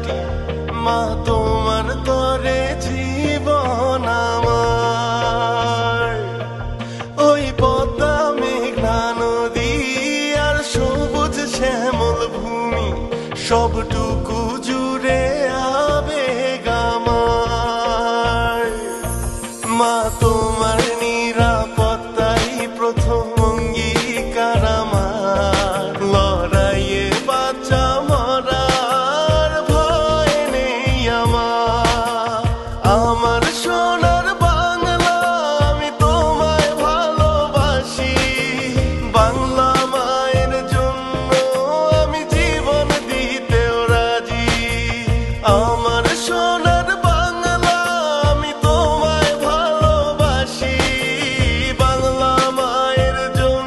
মাটি, মা তোমার তরে জীবন আমার। ওই পদ্মা মেঘনা নদী আর সবুজ শ্যামল ভূমি, সবটুকু জুড়ে আবেগ আমার। মা তোমার নিরাপত্তাই প্রথম অঙ্গীকার আমার। লড়াইয়ে বাঁচা মরার ভয় নেই আমার। আমার সোনার বাংলা, আমি তোমায় ভালোবাসি। বাংলা